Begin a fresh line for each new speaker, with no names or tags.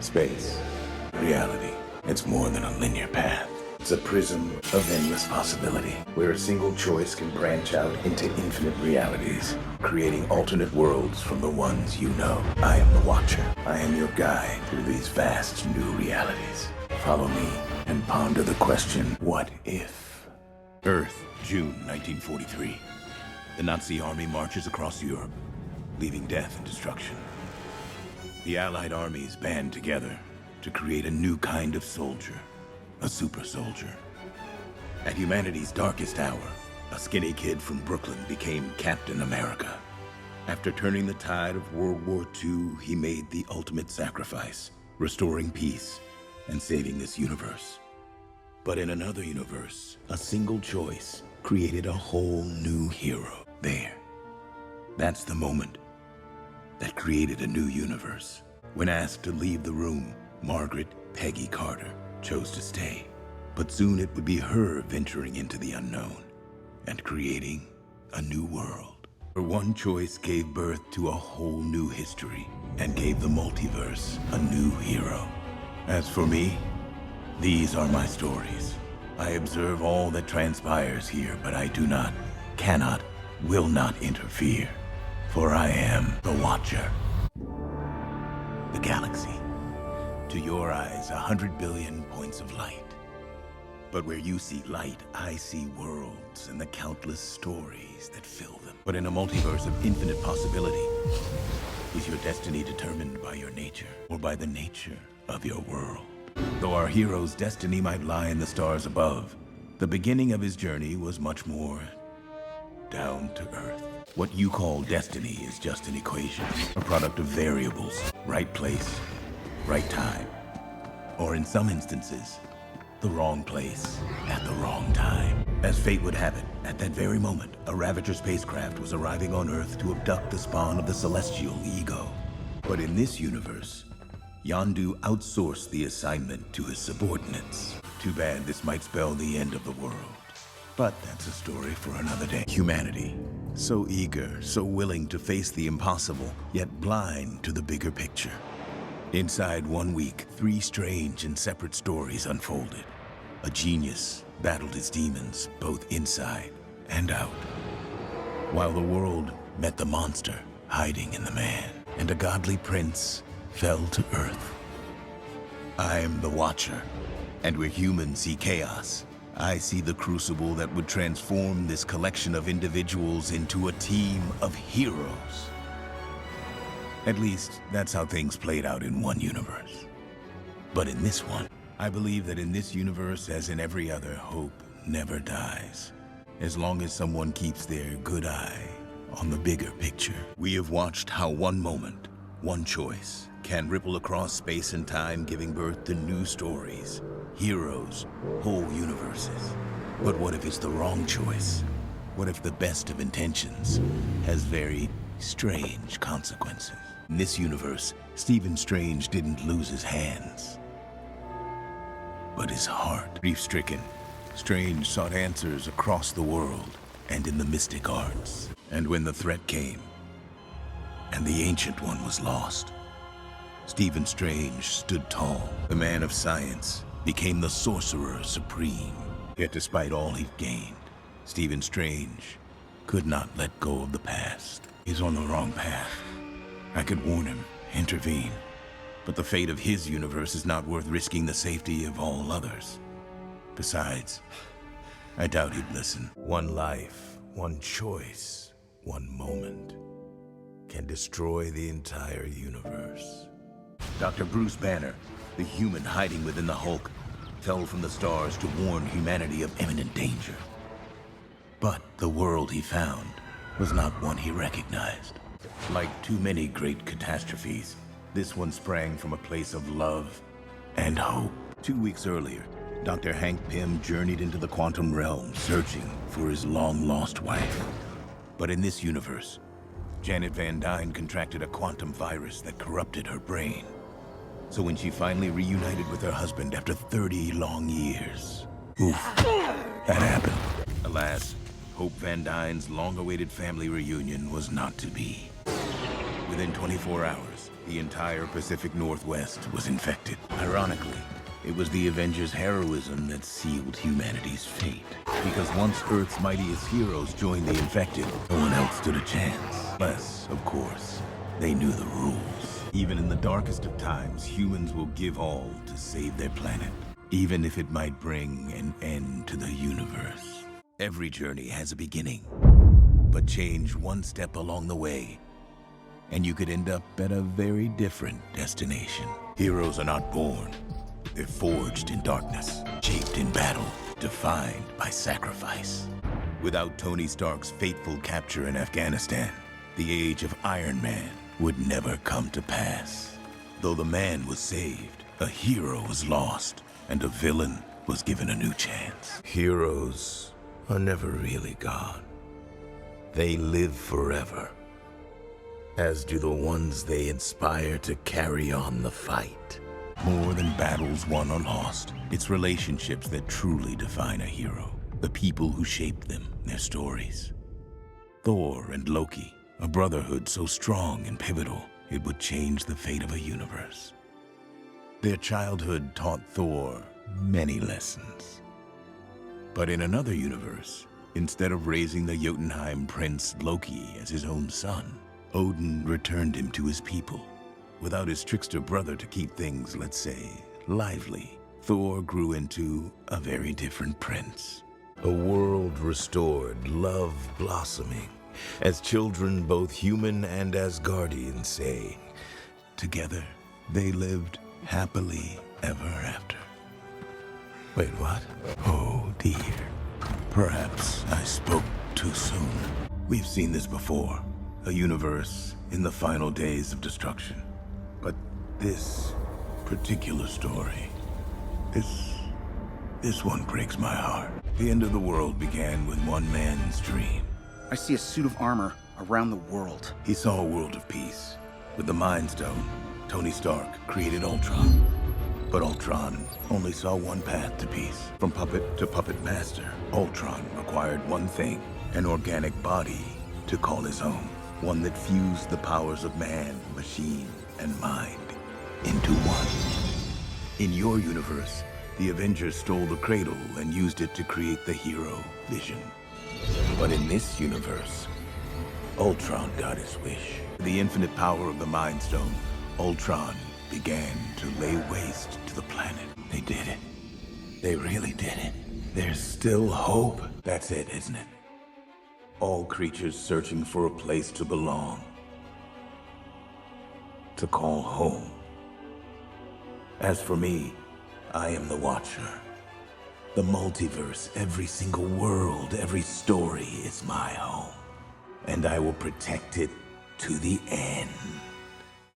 Space. Reality. It's more than a linear path. It's a prism of endless possibility, where a single choice can branch out into infinite realities, creating alternate worlds from the ones you know. I am the Watcher. I am your guide through these vast new realities. Follow me and ponder the question, what if? Earth, June 1943. The Nazi army marches across Europe, leaving death and destruction. The Allied armies band together to create a new kind of soldier. A super soldier. At humanity's darkest hour, a skinny kid from Brooklyn became Captain America. After turning the tide of World War II, he made the ultimate sacrifice, restoring peace and saving this universe. But in another universe, a single choice created a whole new hero. There. That's the moment that created a new universe. When asked to leave the room, Margaret Peggy Carter chose to stay. But soon it would be her venturing into the unknown and creating a new world. Her one choice gave birth to a whole new history and gave the multiverse a new hero. As for me, these are my stories. I observe all that transpires here, but I do not, cannot, will not interfere. For I am the Watcher. The galaxy. To your eyes, 100 billion points of light. But where you see light, I see worlds and the countless stories that fill them. But in a multiverse of infinite possibility, is your destiny determined by your nature or by the nature of your world? Though our hero's destiny might lie in the stars above, the beginning of his journey was much more down to earth. What you call destiny is just an equation, a product of variables, right place, right time, or in some instances, the wrong place at the wrong time. As fate would have it, at that very moment, a Ravager spacecraft was arriving on Earth to abduct the spawn of the celestial Ego. But in this universe, Yondu outsourced the assignment to his subordinates. Too bad this might spell the end of the world. But that's a story for another day. Humanity, so eager, so willing to face the impossible, yet blind to the bigger picture. Inside 1 week, 3 strange and separate stories unfolded. A genius battled his demons, both inside and out, while the world met the monster hiding in the man, and a godly prince fell to earth. I am the Watcher, and where humans see chaos, I see the crucible that would transform this collection of individuals into a team of heroes. At least, that's how things played out in one universe. But in this one, I believe that in this universe, as in every other, hope never dies. As long as someone keeps their good eye on the bigger picture. We have watched how one moment, one choice, can ripple across space and time, giving birth to new stories, heroes, whole universes. But what if it's the wrong choice? What if the best of intentions has very strange consequences? In this universe, Stephen Strange didn't lose his hands, but his heart. Grief-stricken, Strange sought answers across the world and in the mystic arts. And when the threat came, and the Ancient One was lost, Stephen Strange stood tall. The man of science became the sorcerer supreme. Yet despite all he'd gained, Stephen Strange could not let go of the past. He's on the wrong path. I could warn him, intervene, but the fate of his universe is not worth risking the safety of all others. Besides, I doubt he'd listen. One life, one choice, one moment can destroy the entire universe. Dr. Bruce Banner, the human hiding within the Hulk, fell from the stars to warn humanity of imminent danger. But the world he found was not one he recognized. Like too many great catastrophes, this one sprang from a place of love and hope. 2 weeks earlier, Dr. Hank Pym journeyed into the quantum realm, searching for his long-lost wife. But in this universe, Janet Van Dyne contracted a quantum virus that corrupted her brain. So when she finally reunited with her husband after 30 long years, oof, that happened. Alas, Hope Van Dyne's long-awaited family reunion was not to be. Within 24 hours, the entire Pacific Northwest was infected. Ironically, it was the Avengers' heroism that sealed humanity's fate. Because once Earth's mightiest heroes joined the infected, no one else stood a chance. Unless, of course, they knew the rules. Even in the darkest of times, humans will give all to save their planet, even if it might bring an end to the universe. Every journey has a beginning, but change one step along the way, and you could end up at a very different destination. Heroes are not born. They're forged in darkness, shaped in battle, defined by sacrifice. Without Tony Stark's fateful capture in Afghanistan, the age of Iron Man would never come to pass. Though the man was saved, a hero was lost, and a villain was given a new chance. Heroes are never really gone. They live forever, as do the ones they inspire to carry on the fight. More than battles won or lost, it's relationships that truly define a hero. The people who shaped them, their stories. Thor and Loki, a brotherhood so strong and pivotal, it would change the fate of a universe. Their childhood taught Thor many lessons. But in another universe, instead of raising the Jotunheim prince Loki as his own son, Odin returned him to his people. Without his trickster brother to keep things, let's say, lively, Thor grew into a very different prince. A world restored, love blossoming, as children both human and Asgardian say, together they lived happily ever after. Wait, what? Oh dear. Perhaps I spoke too soon. We've seen this before. A universe in the final days of destruction. But this particular story, this one breaks my heart. The end of the world began with one man's dream.
I see a suit of armor around the world.
He saw a world of peace. With the Mind Stone, Tony Stark created Ultron. But Ultron only saw one path to peace. From puppet to puppet master, Ultron required one thing, an organic body to call his own. One that fused the powers of man, machine, and mind into one. In your universe, the Avengers stole the cradle and used it to create the hero, Vision. But in this universe, Ultron got his wish. The infinite power of the Mind Stone, Ultron began to lay waste to the planet. They did it. They really did it. There's still hope. That's it, isn't it? All creatures searching for a place to belong. To call home. As for me, I am the Watcher. The multiverse, every single world, every story is my home. And I will protect it to the end.